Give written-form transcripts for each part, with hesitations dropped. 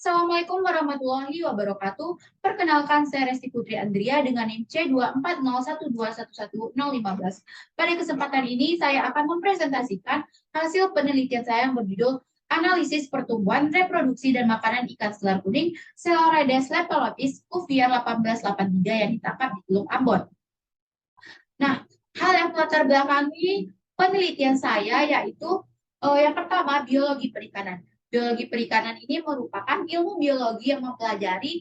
Assalamualaikum warahmatullahi wabarakatuh. Perkenalkan, saya Resti Putri Andria dengan NIM C24012111015. Pada kesempatan ini, saya akan mempresentasikan hasil penelitian saya yang berjudul Analisis Pertumbuhan, Reproduksi, dan Makanan Ikan Selar Kuning Celorades leptolapis Cuvier 1883 yang ditangkap di Teluk Ambon. Nah, hal yang melatar belakangi penelitian saya yaitu yang pertama, biologi perikanan. Biologi perikanan ini merupakan ilmu biologi yang mempelajari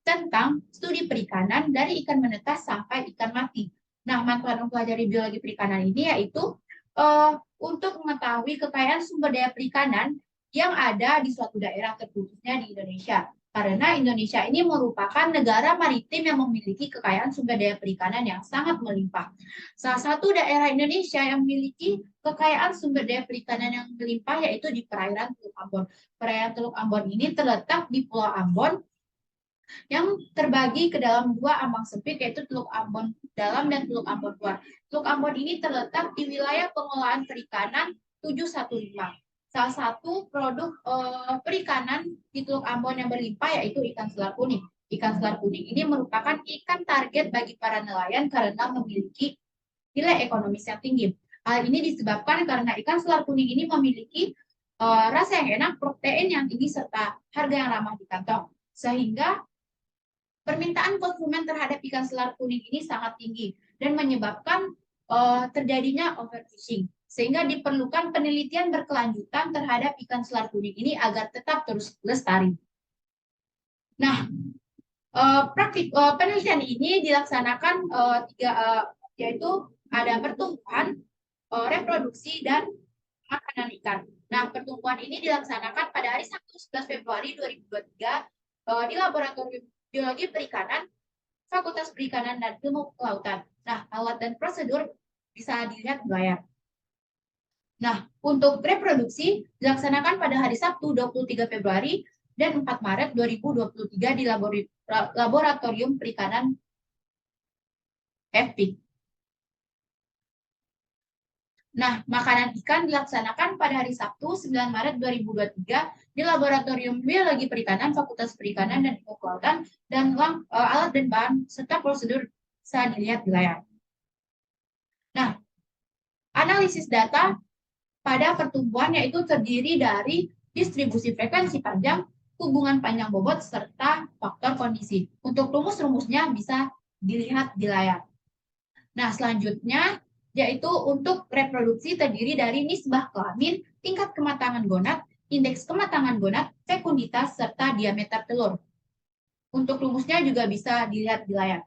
tentang studi perikanan dari ikan menetas sampai ikan mati. Nah, manfaat mempelajari biologi perikanan ini yaitu untuk mengetahui kekayaan sumber daya perikanan yang ada di suatu daerah terkhususnya di Indonesia. Karena Indonesia ini merupakan negara maritim yang memiliki kekayaan sumber daya perikanan yang sangat melimpah. Salah satu daerah Indonesia yang memiliki kekayaan sumber daya perikanan yang melimpah yaitu di perairan Teluk Ambon. Perairan Teluk Ambon ini terletak di Pulau Ambon yang terbagi ke dalam dua ambang sempit yaitu Teluk Ambon Dalam dan Teluk Ambon Luar. Teluk Ambon ini terletak di wilayah pengolahan perikanan 715. Salah satu produk perikanan di Teluk Ambon yang berlimpah yaitu ikan selar kuning. Ikan selar kuning ini merupakan ikan target bagi para nelayan karena memiliki nilai ekonomis yang tinggi. Hal ini disebabkan karena ikan selar kuning ini memiliki rasa yang enak, protein yang tinggi, serta harga yang ramah di kantong. Sehingga permintaan konsumen terhadap ikan selar kuning ini sangat tinggi dan menyebabkan terjadinya overfishing. Sehingga diperlukan penelitian berkelanjutan terhadap ikan selar kuning ini agar tetap terus lestari. Nah, penelitian ini dilaksanakan yaitu ada pertumbuhan, reproduksi, dan makanan ikan. Nah, pertumbuhan ini dilaksanakan pada hari Sabtu 11 Februari 2023 di Laboratorium Biologi Perikanan, Fakultas Perikanan dan Ilmu Kelautan. Nah, alat dan prosedur bisa dilihat di layar. Nah, untuk reproduksi dilaksanakan pada hari Sabtu 23 Februari dan 4 Maret 2023 di Laboratorium Perikanan FP. Nah, makanan ikan dilaksanakan pada hari Sabtu 9 Maret 2023 di Laboratorium Biologi Perikanan, Fakultas Perikanan dan Ilmu Kelautan, dan alat dan bahan serta prosedur bisa dilihat di layar. Nah, analisis data pada pertumbuhan yaitu terdiri dari distribusi frekuensi panjang, hubungan panjang bobot, serta faktor kondisi. Untuk rumus-rumusnya bisa dilihat di layar. Nah, selanjutnya yaitu untuk reproduksi terdiri dari nisbah kelamin, tingkat kematangan gonad, indeks kematangan gonad, fekunditas, serta diameter telur. Untuk rumusnya juga bisa dilihat di layar.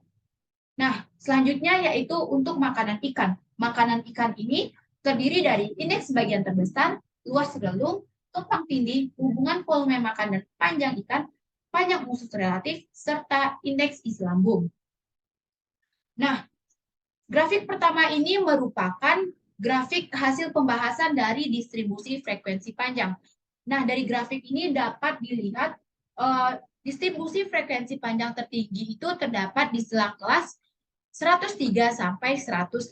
Nah, selanjutnya yaitu untuk makanan ikan. Makanan ikan ini terdiri dari indeks bagian terbesar, luas relung, tumpang tindih, hubungan volume makan dan panjang ikan, panjang usus relatif, serta indeks isi lambung. Nah, grafik pertama ini merupakan grafik hasil pembahasan dari distribusi frekuensi panjang. Nah, dari grafik ini dapat dilihat distribusi frekuensi panjang tertinggi itu terdapat di selang kelas 103 sampai 115.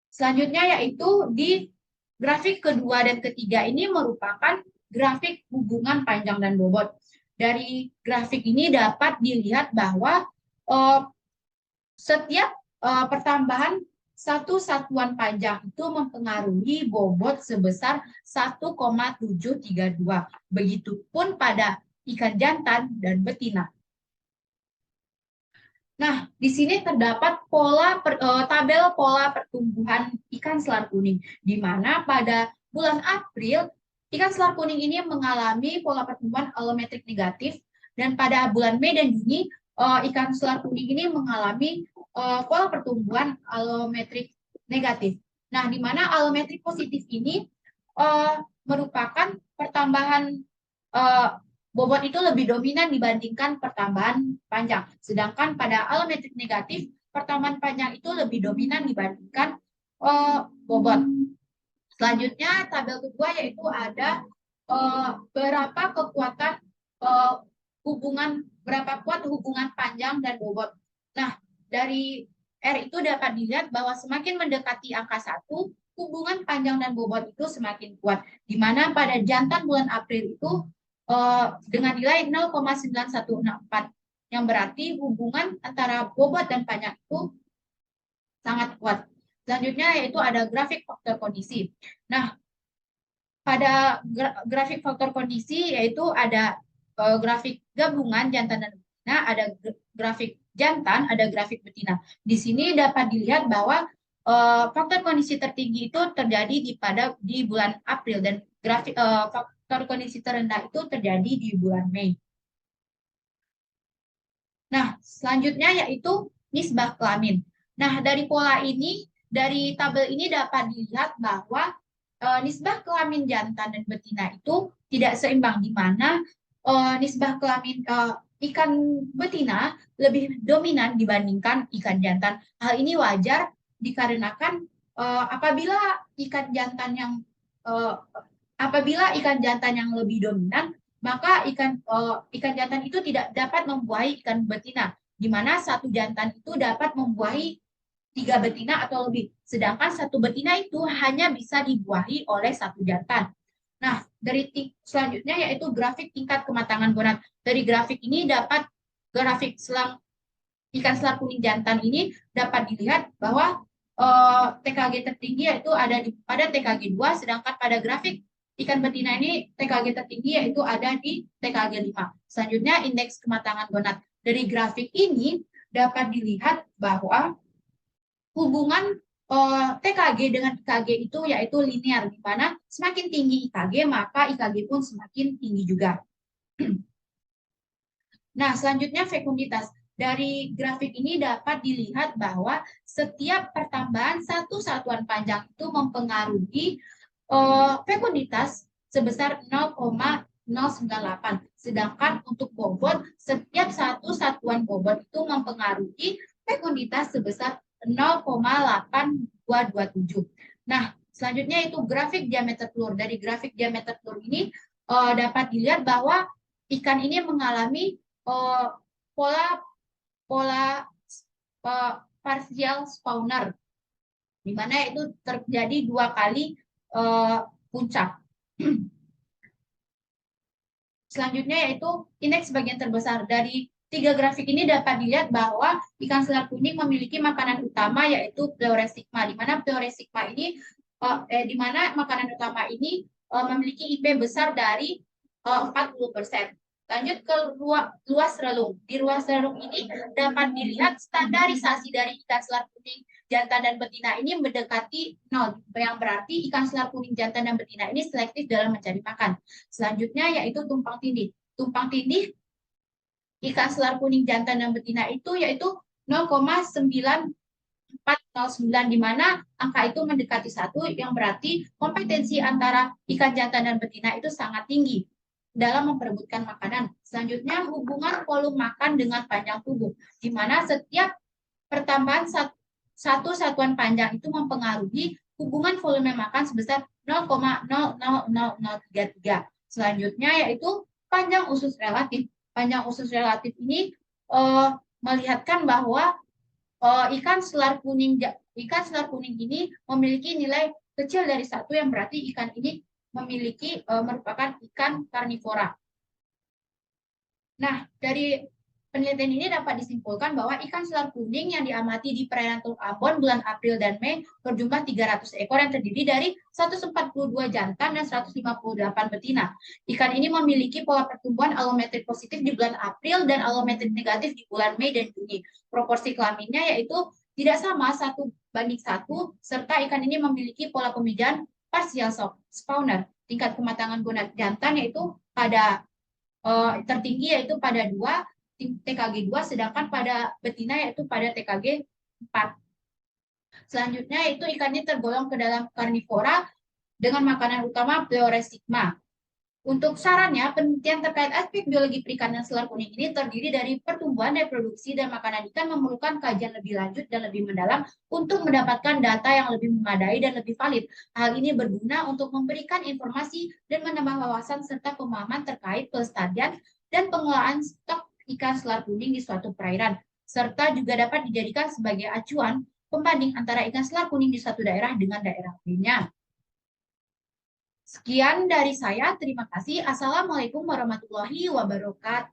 Selanjutnya yaitu di grafik kedua dan ketiga ini merupakan grafik hubungan panjang dan bobot. Dari grafik ini dapat dilihat bahwa setiap pertambahan satu satuan panjang itu mempengaruhi bobot sebesar 1,732. Begitupun pada ikan jantan dan betina. Nah, di sini terdapat tabel pola pertumbuhan ikan selar kuning, di mana pada bulan April ikan selar kuning ini mengalami pola pertumbuhan alometrik negatif, dan pada bulan Mei dan Juni ikan selar kuning ini mengalami pola pertumbuhan alometrik negatif. Nah, di mana alometrik positif ini merupakan pertambahan bobot itu lebih dominan dibandingkan pertambahan panjang. Sedangkan pada alometrik negatif, pertambahan panjang itu lebih dominan dibandingkan bobot. Selanjutnya, tabel kedua yaitu ada berapa kuat hubungan panjang dan bobot. Nah, dari R itu dapat dilihat bahwa semakin mendekati angka 1, hubungan panjang dan bobot itu semakin kuat. Di mana pada jantan bulan April itu dengan nilai 0,9164, yang berarti hubungan antara bobot dan panjang itu sangat kuat. Selanjutnya yaitu ada grafik faktor kondisi. Nah, pada grafik faktor kondisi yaitu ada grafik gabungan jantan dan betina, ada grafik jantan, ada grafik betina. Di sini dapat dilihat bahwa faktor kondisi tertinggi itu terjadi di bulan April, dan grafik faktor kondisi terendah itu terjadi di bulan Mei. Nah, selanjutnya yaitu nisbah kelamin. Nah, dari pola ini, dari tabel ini dapat dilihat bahwa nisbah kelamin jantan dan betina itu tidak seimbang, di mana nisbah kelamin ikan betina lebih dominan dibandingkan ikan jantan. Hal ini wajar dikarenakan apabila ikan jantan yang lebih dominan, maka ikan jantan itu tidak dapat membuahi ikan betina, di mana satu jantan itu dapat membuahi 3 betina atau lebih, sedangkan satu betina itu hanya bisa dibuahi oleh satu jantan. Nah, dari selanjutnya yaitu grafik tingkat kematangan gonad. Dari grafik ini grafik ikan selar kuning jantan ini dapat dilihat bahwa TKG tertinggi yaitu ada pada TKG 2, sedangkan pada grafik ikan betina ini TKG tertinggi yaitu ada di TKG 5. Selanjutnya indeks kematangan gonad. Dari grafik ini dapat dilihat bahwa hubungan TKG dengan IKG itu yaitu linear, di mana semakin tinggi IKG maka IKG pun semakin tinggi juga. Nah, selanjutnya fekunditas. Dari grafik ini dapat dilihat bahwa setiap pertambahan satu satuan panjang itu mempengaruhi fekunditas sebesar 0,098. Sedangkan untuk bobot, setiap satu satuan bobot itu mempengaruhi fekunditas sebesar 0,8227. Nah, selanjutnya itu grafik diameter telur. Dari grafik diameter telur ini dapat dilihat bahwa ikan ini mengalami pola partial spawner, di mana itu terjadi 2 kali puncak. Selanjutnya yaitu indeks bagian terbesar. Dari 3 grafik ini dapat dilihat bahwa ikan selar kuning memiliki makanan utama yaitu Pleuresigma, di mana Pleuresigma ini di mana makanan utama ini memiliki IP besar dari 40%. Lanjut ke luas relung. Di luas relung ini dapat dilihat standarisasi dari ikan selar kuning jantan dan betina ini mendekati 0, yang berarti ikan selar kuning jantan dan betina ini selektif dalam mencari makan. Selanjutnya yaitu tumpang tindih. Tumpang tindih ikan selar kuning jantan dan betina itu yaitu 0,9409, di mana angka itu mendekati 1, yang berarti kompetensi antara ikan jantan dan betina itu sangat tinggi dalam memperebutkan makanan. Selanjutnya hubungan volume makan dengan panjang tubuh, di mana setiap pertambahan satu satuan panjang itu mempengaruhi hubungan volume makan sebesar 0,000033. Selanjutnya yaitu panjang usus relatif. Panjang usus relatif ini melihatkan bahwa ikan selar kuning ini memiliki nilai kecil dari 1, yang berarti ikan ini merupakan ikan karnivora. Nah, dari penelitian ini dapat disimpulkan bahwa ikan selar kuning yang diamati di perairan Teluk Ambon bulan April dan Mei berjumlah 300 ekor yang terdiri dari 142 jantan dan 158 betina. Ikan ini memiliki pola pertumbuhan alometrik positif di bulan April dan alometrik negatif di bulan Mei dan Juni. Proporsi kelaminnya yaitu tidak sama 1:1, serta ikan ini memiliki pola pemijahan partial spawner. Tingkat kematangan gonad jantan yaitu pada tertinggi yaitu pada 2, TKG 2, sedangkan pada betina yaitu pada TKG 4. Selanjutnya itu ikannya tergolong ke dalam karnivora dengan makanan utama Pleuresigma. Untuk sarannya, penelitian terkait aspek biologi perikanan selar kuning ini terdiri dari pertumbuhan, reproduksi, dan makanan ikan memerlukan kajian lebih lanjut dan lebih mendalam untuk mendapatkan data yang lebih memadai dan lebih valid. Hal ini berguna untuk memberikan informasi dan menambah wawasan serta pemahaman terkait pelestarian dan pengelolaan stok ikan selar kuning di suatu perairan, serta juga dapat dijadikan sebagai acuan pembanding antara ikan selar kuning di suatu daerah dengan daerah lainnya. Sekian dari saya, terima kasih. Assalamualaikum warahmatullahi wabarakatuh.